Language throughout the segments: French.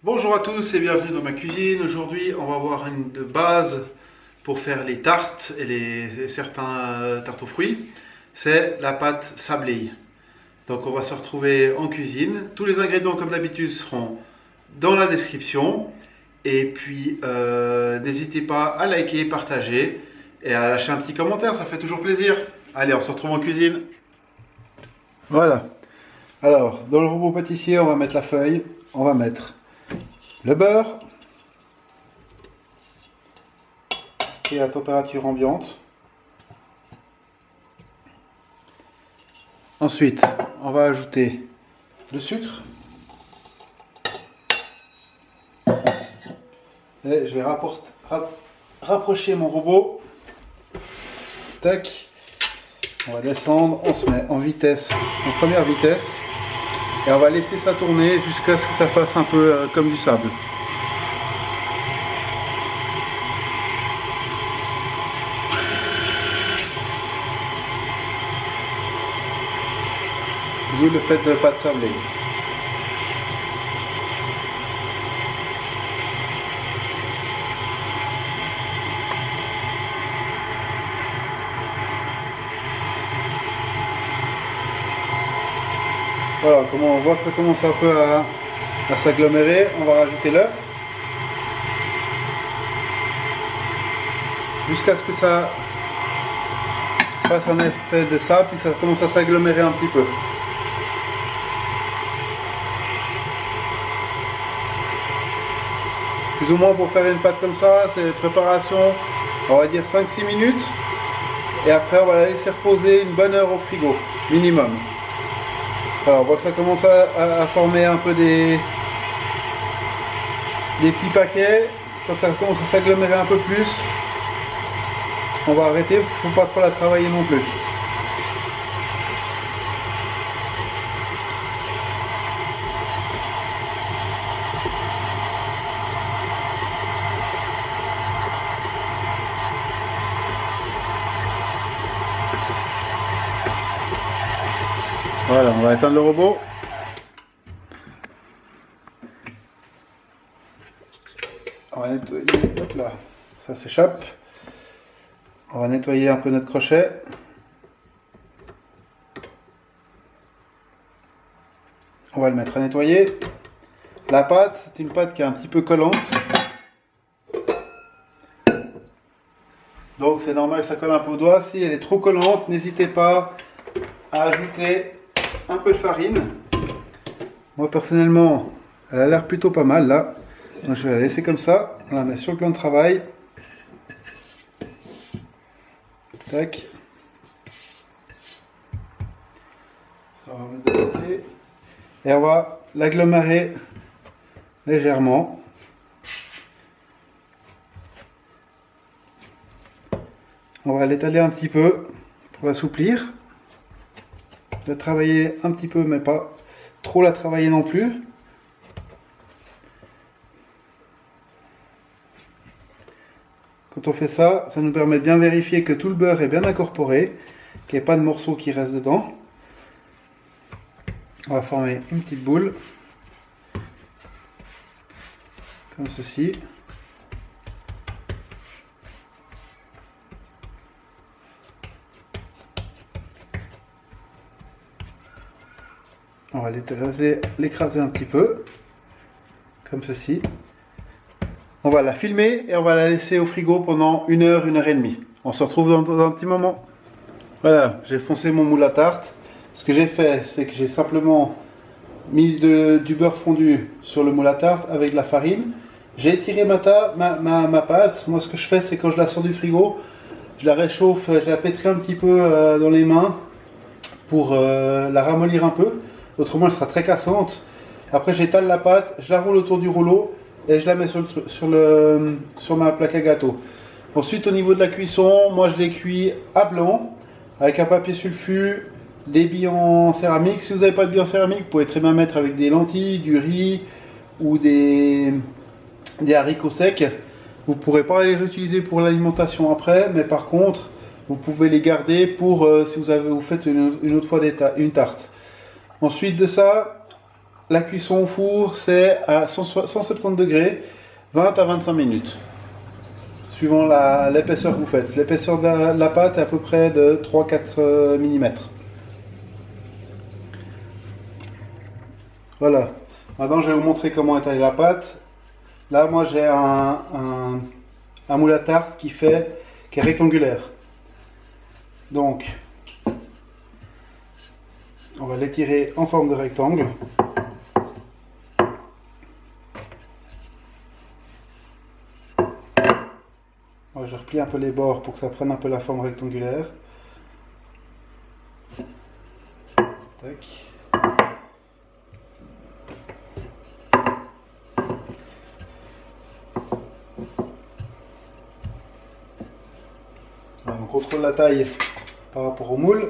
Bonjour à tous et bienvenue dans ma cuisine. Aujourd'hui, on va voir une base pour faire les tartes et certains tartes aux fruits. C'est la pâte sablée. Donc on va se retrouver en cuisine. Tous les ingrédients comme d'habitude seront dans la description. Et puis n'hésitez pas à liker, partager et à lâcher un petit commentaire, ça fait toujours plaisir. Allez, on se retrouve en cuisine. Voilà. Alors, dans le robot pâtissier, on va mettre la feuille, on va mettre le beurre et à température ambiante. Ensuite, on va ajouter le sucre. Et je vais rapprocher mon robot. Tac. On va descendre, on se met en vitesse, en première vitesse. Et on va laisser ça tourner jusqu'à ce que ça fasse un peu comme du sable. D'où le fait de ne pas de sabler. Voilà, comment on voit que ça commence un peu à s'agglomérer, on va rajouter l'œuf. Jusqu'à ce que ça fasse un effet de sable, puis ça commence à s'agglomérer un petit peu. Plus ou moins pour faire une pâte comme ça, c'est préparation, on va dire 5-6 minutes. Et après on va la laisser reposer une bonne heure au frigo, minimum. Alors on voit que ça commence à former un peu des petits paquets. Quand ça commence à s'agglomérer un peu plus, on va arrêter parce qu'il ne faut pas trop la travailler non plus. Voilà, on va éteindre le robot. On va nettoyer, hop là, ça s'échappe. On va nettoyer un peu notre crochet. On va le mettre à nettoyer. La pâte, c'est une pâte qui est un petit peu collante. Donc c'est normal, ça colle un peu au doigt. Si elle est trop collante, n'hésitez pas à ajouter un peu de farine. Moi personnellement, elle a l'air plutôt pas mal là. Donc je vais la laisser comme ça. On la met sur le plan de travail. Tac. Ça va mettre de côté. Et on va l'agglomérer légèrement. On va l'étaler un petit peu pour l'assouplir. La travailler un petit peu, mais pas trop la travailler non plus. Quand on fait ça, ça nous permet de bien vérifier que tout le beurre est bien incorporé, qu'il n'y ait pas de morceaux qui restent dedans. On va former une petite boule, comme ceci. On va l'écraser un petit peu, comme ceci. On va la filmer et on va la laisser au frigo pendant 1 heure, 1 heure et demie. On se retrouve dans un petit moment. Voilà, j'ai foncé mon moule à tarte. Ce que j'ai fait, c'est que j'ai simplement mis du beurre fondu sur le moule à tarte avec de la farine. J'ai étiré ma pâte. Moi, ce que je fais, c'est quand je la sors du frigo, je la réchauffe, je la pétris un petit peu dans les mains pour la ramollir un peu. Autrement, elle sera très cassante. Après, j'étale la pâte, je la roule autour du rouleau et je la mets sur ma plaque à gâteau. Ensuite, au niveau de la cuisson, moi je l'ai cuit à blanc avec un papier sulfu, des billes en céramique. Si vous n'avez pas de billes en céramique, vous pouvez très bien mettre avec des lentilles, du riz ou des haricots secs. Vous ne pourrez pas les réutiliser pour l'alimentation après, mais par contre, vous pouvez les garder pour si vous faites une autre fois une tarte. Ensuite de ça, la cuisson au four, c'est à 170 degrés, 20 à 25 minutes. Suivant l'épaisseur que vous faites. L'épaisseur de la pâte est à peu près de 3-4 mm. Voilà. Maintenant, je vais vous montrer comment étaler la pâte. Là, moi, j'ai un moule à tarte qui est rectangulaire. Donc, on va l'étirer en forme de rectangle. Moi, je replie un peu les bords pour que ça prenne un peu la forme rectangulaire. Tac. On contrôle la taille par rapport au moule.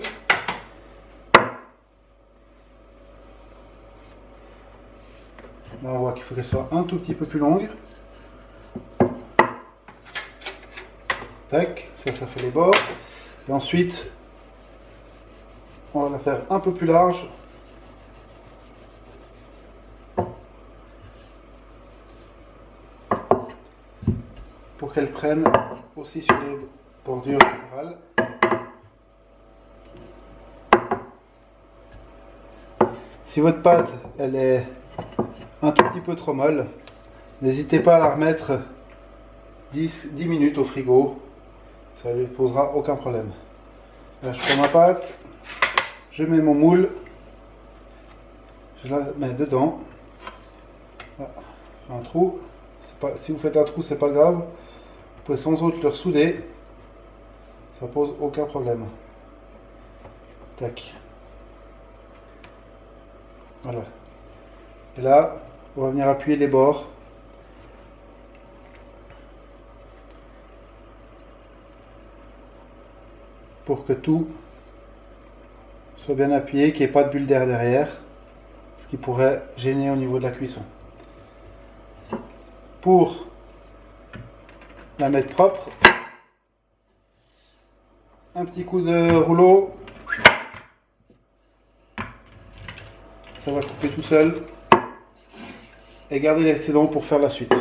Là, on voit qu'il faut qu'elle soit un tout petit peu plus longue. Tac, ça fait les bords. Et ensuite, on va la faire un peu plus large. Pour qu'elle prenne aussi sur les bordures latérales. Si votre pâte elle est un tout petit peu trop molle, n'hésitez pas à la remettre 10 minutes au frigo, ça ne lui posera aucun problème. Là, je prends ma pâte, je mets mon moule, je la mets dedans. Là, un trou. Si vous faites un trou, c'est pas grave, vous pouvez sans doute le ressouder, ça pose aucun problème. Tac. Voilà. Et là, on va venir appuyer les bords. Pour que tout soit bien appuyé, qu'il n'y ait pas de bulle d'air derrière, ce qui pourrait gêner au niveau de la cuisson. Pour la mettre propre, un petit coup de rouleau, ça va couper tout seul, et garder l'excédent pour faire la suite.